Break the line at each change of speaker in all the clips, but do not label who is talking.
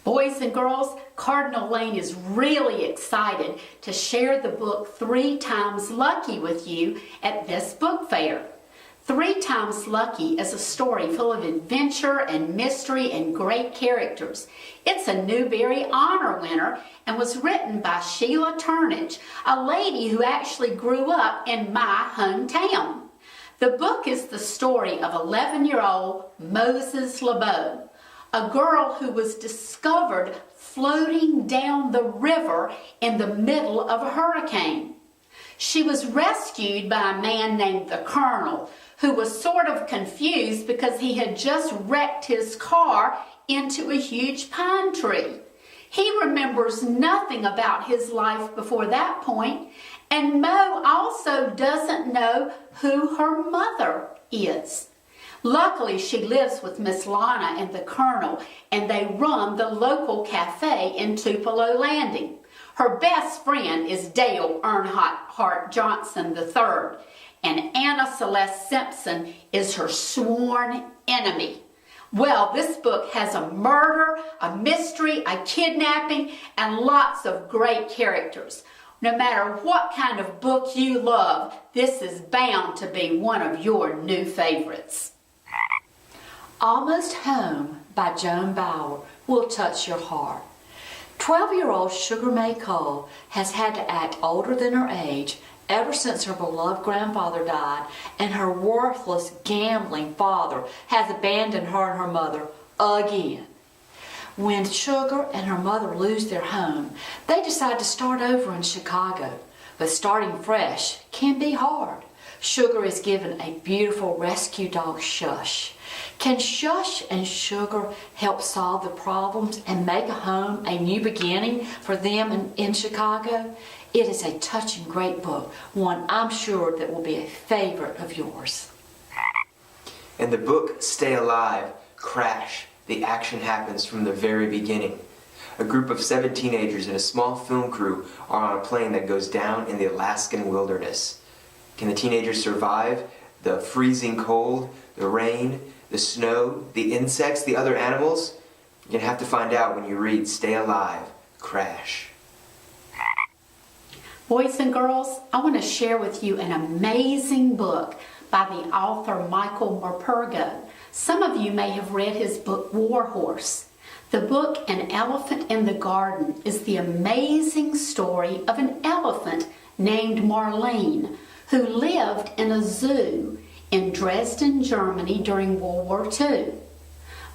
Boys and girls, Cardinal Lane is really excited to share the book 3 Times Lucky with you at this book fair. 3 Times Lucky is a story full of adventure and mystery and great characters. It's a Newbery Honor winner and was written by Sheila Turnage, a lady who actually grew up in my hometown. The book is the story of 11-year-old Moses LeBeau, a girl who was discovered floating down the river in the middle of a hurricane. She was rescued by a man named the Colonel, who was sort of confused because he had just wrecked his car into a huge pine tree. He remembers nothing about his life before that point, and Mo also doesn't know who her mother is. Luckily, she lives with Miss Lana and the Colonel, and they run the local cafe in Tupelo Landing. Her best friend is Dale Earnhardt Johnson III, and Anna Celeste Simpson is her sworn enemy. Well, this book has a murder, a mystery, a kidnapping, and lots of great characters. No matter what kind of book you love, this is bound to be one of your new favorites.
Almost Home by Joan Bauer will touch your heart. 12-year-old Sugar May Cole has had to act older than her age ever since her beloved grandfather died and her worthless gambling father has abandoned her and her mother again. When Sugar and her mother lose their home, they decide to start over in Chicago. But starting fresh can be hard. Sugar is given a beautiful rescue dog, Shush. Can Shush and Sugar help solve the problems and make a home, a new beginning for them in Chicago? It is a touching, great book, one I'm sure that will be a favorite of yours.
In the book Stay Alive, Crash, the action happens from the very beginning. A group of 7 teenagers and a small film crew are on a plane that goes down in the Alaskan wilderness. Can the teenagers survive the freezing cold, the rain, the snow, the insects, the other animals? You're going to have to find out when you read Stay Alive, Crash.
Boys and girls, I want to share with you an amazing book by the author Michael Morpurgo. Some of you may have read his book War Horse. The book An Elephant in the Garden is the amazing story of an elephant named Marlene who lived in a zoo in Dresden, Germany during World War II.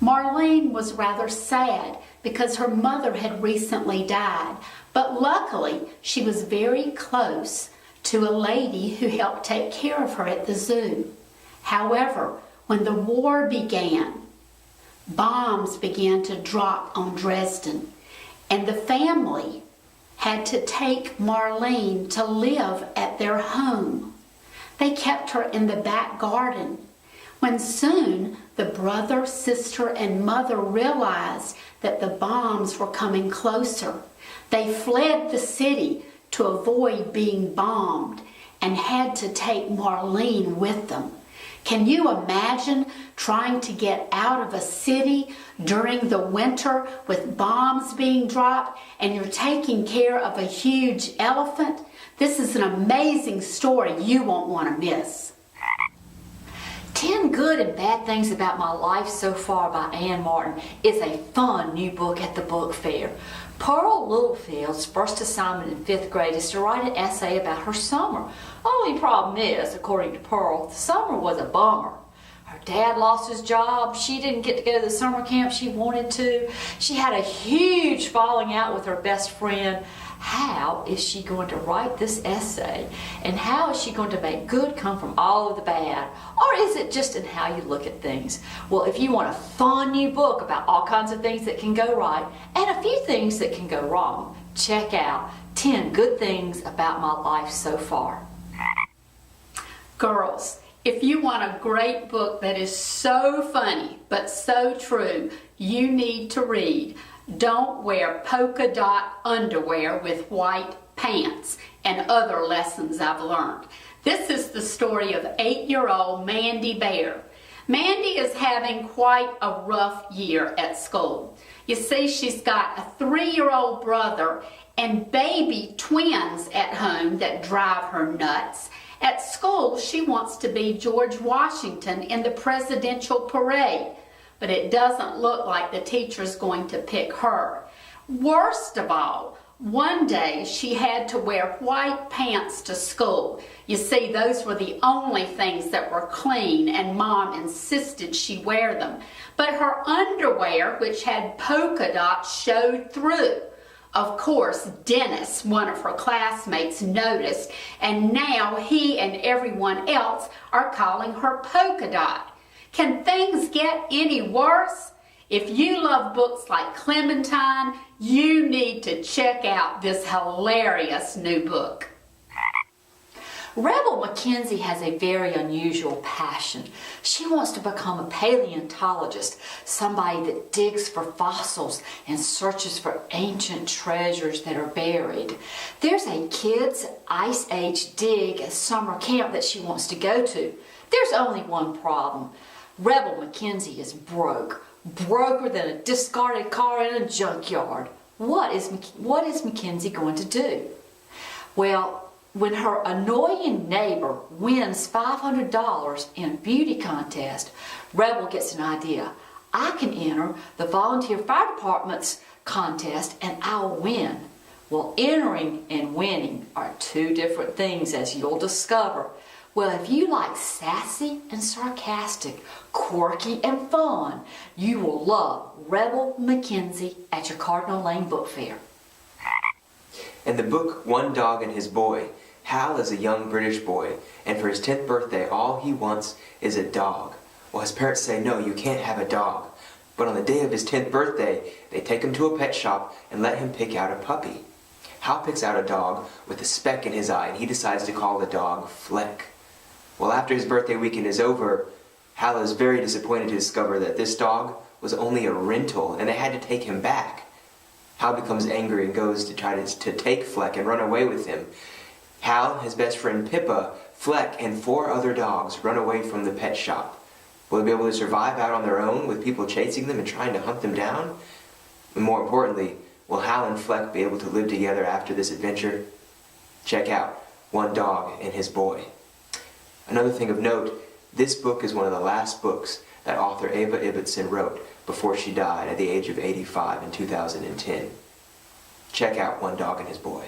Marlene was rather sad because her mother had recently died, but luckily she was very close to a lady who helped take care of her at the zoo. However, when the war began, bombs began to drop on Dresden, and the family had to take Marlene to live at their home. They kept her in the back garden. When soon the brother, sister, and mother realized that the bombs were coming closer, they fled the city to avoid being bombed and had to take Marlene with them. Can you imagine trying to get out of a city during the winter with bombs being dropped and you're taking care of a huge elephant? This is an amazing story you won't want to miss.
10 Good and Bad Things About My Life So Far by Ann Martin is a fun new book at the book fair. Pearl Littlefield's first assignment in 5th grade is to write an essay about her summer. Only problem is, according to Pearl, the summer was a bummer. Her dad lost his job. She didn't get to go to the summer camp she wanted to. She had a huge falling out with her best friend. How is she going to write this essay? And how is she going to make good come from all of the bad? Or is it just in how you look at things? Well, if you want a fun new book about all kinds of things that can go right and a few things that can go wrong, check out 10 Good Things About My Life So Far.
Girls, if you want a great book that is so funny but so true, you need to read Don't Wear Polka Dot Underwear with White Pants and Other Lessons I've Learned. This is the story of 8-year-old Mandy Bear. Mandy is having quite a rough year at school. You see, she's got a 3-year-old brother and baby twins at home that drive her nuts. At school, she wants to be George Washington in the presidential parade, but it doesn't look like the teacher's going to pick her. Worst of all, one day she had to wear white pants to school. You see, those were the only things that were clean, and Mom insisted she wear them. But her underwear, which had polka dots, showed through. Of course, Dennis, one of her classmates, noticed, and now he and everyone else are calling her Polka Dot. Can things get any worse? If you love books like Clementine, you need to check out this hilarious new book.
Rebel Mackenzie has a very unusual passion. She wants to become a paleontologist, somebody that digs for fossils and searches for ancient treasures that are buried. There's a kids' Ice Age dig summer camp that she wants to go to. There's only one problem. Rebel Mackenzie is broke, broker than a discarded car in a junkyard. What is Mackenzie going to do? Well, when her annoying neighbor wins $500 in a beauty contest, Rebel gets an idea. I can enter the volunteer fire department's contest and I'll win. Well, entering and winning are two different things, as you'll discover. Well, if you like sassy and sarcastic, quirky and fun, you will love Rebel Mackenzie at your Cardinal Lane Book Fair.
In the book One Dog and His Boy, Hal is a young British boy, and for his 10th birthday, all he wants is a dog. Well, his parents say, no, you can't have a dog. But on the day of his 10th birthday, they take him to a pet shop and let him pick out a puppy. Hal picks out a dog with a speck in his eye, and he decides to call the dog Fleck. Well, after his birthday weekend is over, Hal is very disappointed to discover that this dog was only a rental, and they had to take him back. Hal becomes angry and goes to try to take Fleck and run away with him. Hal, his best friend Pippa, Fleck, and 4 other dogs run away from the pet shop. Will they be able to survive out on their own with people chasing them and trying to hunt them down? And more importantly, will Hal and Fleck be able to live together after this adventure? Check out One Dog and His Boy. Another thing of note, this book is one of the last books that author Ava Ibbotson wrote before she died at the age of 85 in 2010. Check out One Dog and His Boy.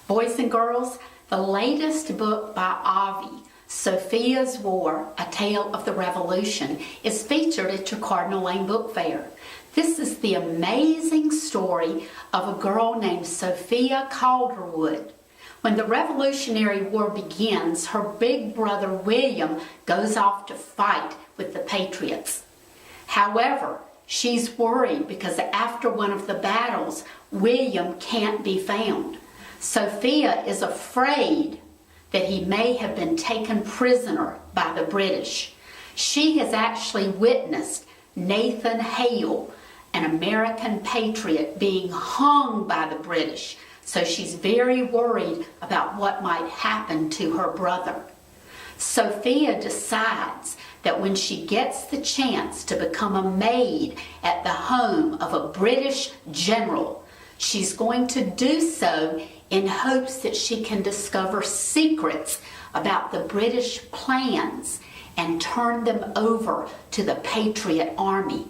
Boys and girls, the latest book by Avi, Sophia's War, A Tale of the Revolution, is featured at your Cardinal Lane Book Fair. This is the amazing story of a girl named Sophia Calderwood. When the Revolutionary War begins, her big brother William goes off to fight with the Patriots. However, she's worried because after one of the battles, William can't be found. Sophia is afraid that he may have been taken prisoner by the British. She has actually witnessed Nathan Hale, an American patriot, being hung by the British. So she's very worried about what might happen to her brother. Sophia decides that when she gets the chance to become a maid at the home of a British general, she's going to do so in hopes that she can discover secrets about the British plans and turn them over to the Patriot Army.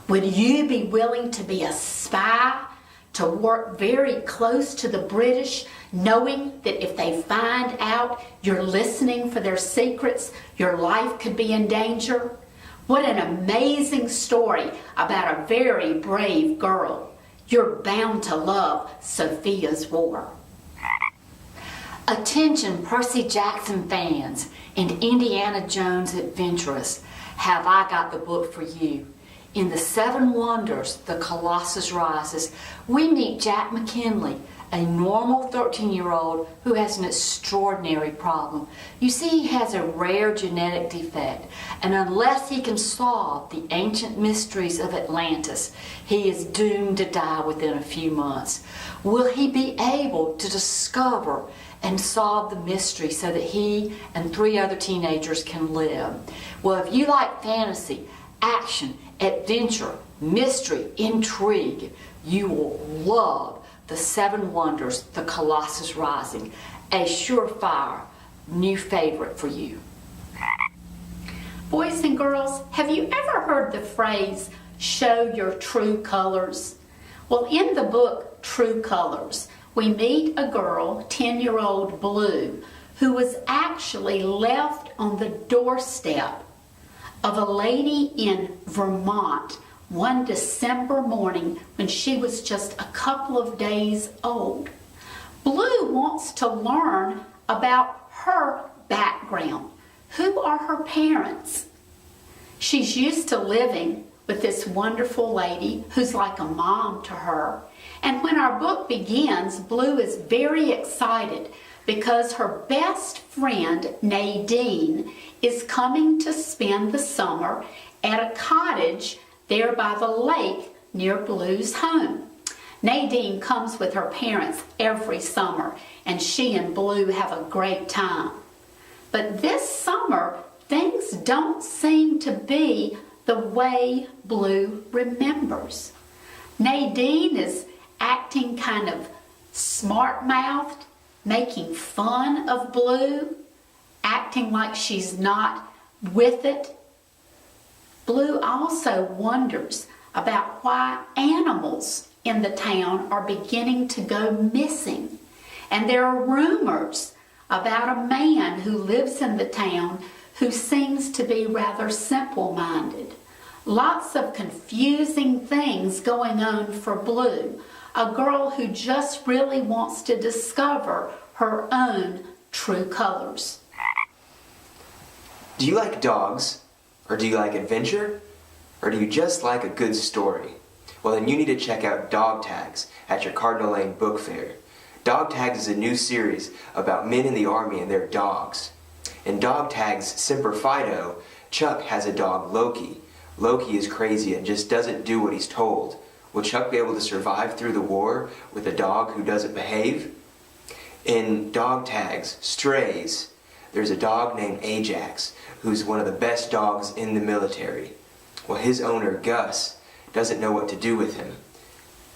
Would you be willing to be a spy, to work very close to the British, knowing that if they find out you're listening for their secrets, your life could be in danger? What an amazing story about a very brave girl. You're bound to love Sophia's War.
Attention Percy Jackson fans and Indiana Jones adventurers, have I got the book for you. In The Seven Wonders, The Colossus Rises, we meet Jack McKinley, a normal 13-year-old who has an extraordinary problem. You see, he has a rare genetic defect, and unless he can solve the ancient mysteries of Atlantis, he is doomed to die within a few months. Will he be able to discover and solve the mystery so that he and 3 other teenagers can live? Well, if you like fantasy, action, adventure, mystery, intrigue, you will love The Seven Wonders, The Colossus Rising, a surefire new favorite for you.
Boys and girls, have you ever heard the phrase, show your true colors? Well, in the book, True Colors, we meet a girl, 10-year-old Blue, who was actually left on the doorstep of a lady in Vermont one December morning when she was just a couple of days old. Blue wants to learn about her background. Who are her parents? She's used to living with this wonderful lady who's like a mom to her. And when our book begins, Blue is very excited because her best friend, Nadine, is coming to spend the summer at a cottage there by the lake near Blue's home. Nadine comes with her parents every summer, and she and Blue have a great time. But this summer, things don't seem to be the way Blue remembers. Nadine is acting kind of smart-mouthed, making fun of Blue, acting like she's not with it. Blue also wonders about why animals in the town are beginning to go missing. And there are rumors about a man who lives in the town who seems to be rather simple-minded. Lots of confusing things going on for Blue, a girl who just really wants to discover her own true colors.
Do you like dogs? Or do you like adventure? Or do you just like a good story? Well, then you need to check out Dog Tags at your Cardinal Lane book fair. Dog Tags is a new series about men in the Army and their dogs. In Dog Tags Semper Fido, Chuck has a dog, Loki. Loki is crazy and just doesn't do what he's told. Will Chuck be able to survive through the war with a dog who doesn't behave? In Dog Tags Strays, there's a dog named Ajax who's one of the best dogs in the military. Well, his owner, Gus, doesn't know what to do with him.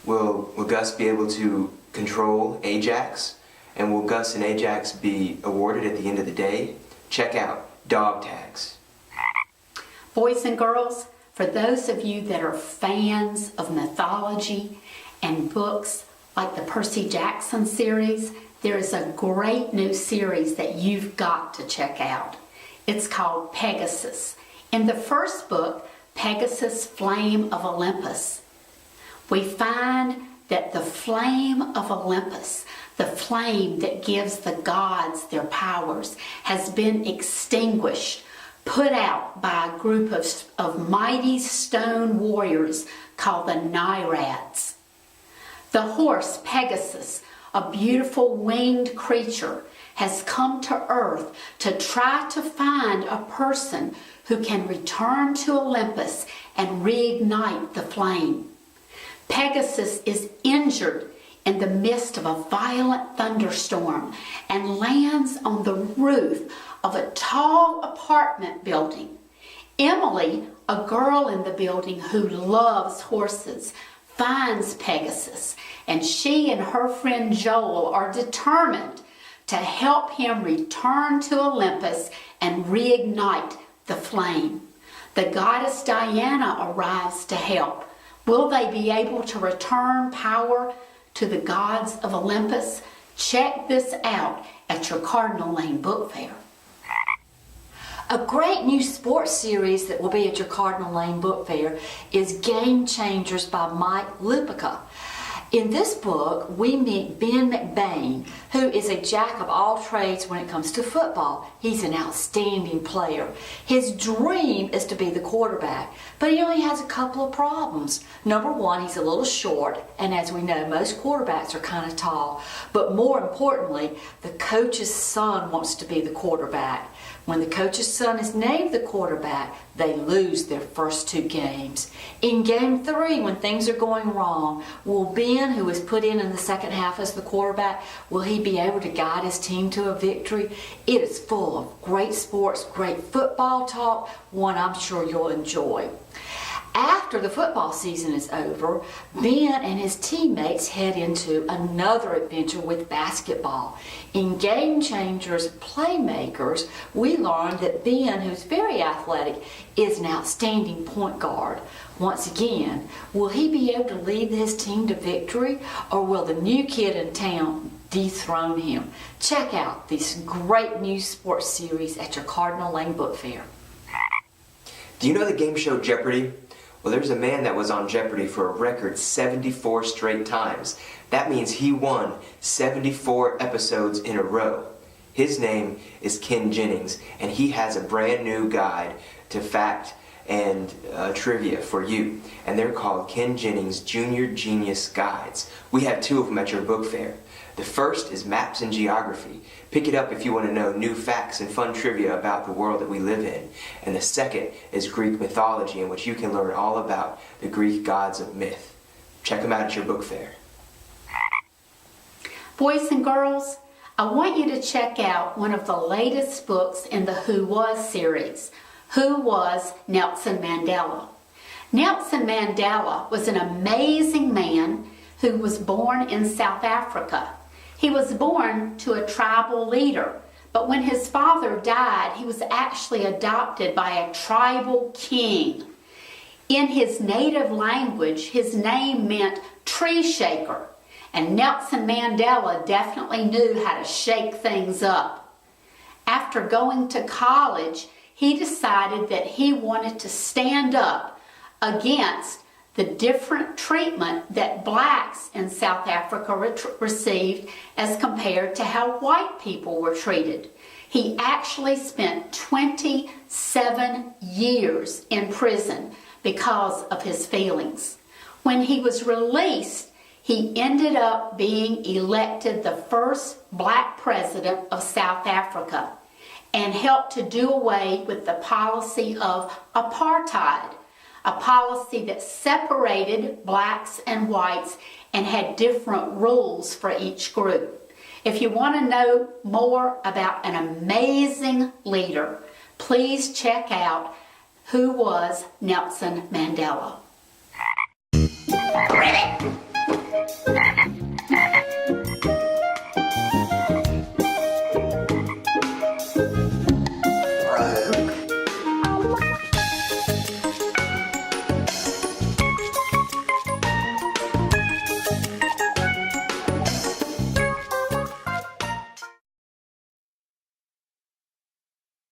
Will Gus be able to control Ajax? And will Gus and Ajax be awarded at the end of the day? Check out Dog Tags.
Boys and girls, for those of you that are fans of mythology and books like the Percy Jackson series, there is a great new series that you've got to check out. It's called Pegasus. In the first book, Pegasus, Flame of Olympus, we find that the flame of Olympus, the flame that gives the gods their powers, has been extinguished, put out by a group of mighty stone warriors called the Nairats. The horse Pegasus, a beautiful winged creature, has come to earth to try to find a person who can return to Olympus and reignite the flame. Pegasus is injured in the midst of a violent thunderstorm and lands on the roof of a tall apartment building. Emily, a girl in the building who loves horses, finds Pegasus, and she and her friend Joel are determined to help him return to Olympus and reignite the flame. The goddess Diana arrives to help. Will they be able to return power to the gods of Olympus? Check this out at your Cardinal Lane book fair.
A great new sports series that will be at your Cardinal Lane book fair is Game Changers by Mike Lupica. In this book, we meet Ben McBain, who is a jack of all trades when it comes to football. He's an outstanding player. His dream is to be the quarterback, but he only has a couple of problems. Number one, he's a little short, and as we know, most quarterbacks are kind of tall. But more importantly, the coach's son wants to be the quarterback. When the coach's son is named the quarterback, they lose their first 2 games. In game 3, when things are going wrong, will Ben, who is put in the second half as the quarterback, will he be able to guide his team to a victory? It is full of great sports, great football talk, one I'm sure you'll enjoy. After the football season is over, Ben and his teammates head into another adventure with basketball. In Game Changers Playmakers, we learn that Ben, who's very athletic, is an outstanding point guard. Once again, will he be able to lead his team to victory, or will the new kid in town dethrone him? Check out this great new sports series at your Cardinal Lane Book Fair.
Do you know the game show Jeopardy? Well, there's a man that was on Jeopardy for a record 74 straight times. That means he won 74 episodes in a row. His name is Ken Jennings, and he has a brand new guide to fact and trivia for you. And they're called Ken Jennings Junior Genius Guides. We have 2 of them at your book fair. The first is Maps and Geography. Pick it up if you want to know new facts and fun trivia about the world that we live in. And the second is Greek Mythology, in which you can learn all about the Greek gods of myth. Check them out at your book fair.
Boys and girls, I want you to check out one of the latest books in the Who Was series. Who Was Nelson Mandela? Nelson Mandela was an amazing man who was born in South Africa. He was born to a tribal leader, but when his father died, he was actually adopted by a tribal king. In his native language, his name meant tree shaker, and Nelson Mandela definitely knew how to shake things up. After going to college, he decided that he wanted to stand up against the different treatment that blacks in South Africa received as compared to how white people were treated. He actually spent 27 years in prison because of his feelings. When he was released, he ended up being elected the first black president of South Africa and helped to do away with the policy of apartheid, a policy that separated blacks and whites and had different rules for each group. If you want to know more about an amazing leader, please check out Who Was Nelson Mandela.
Ready?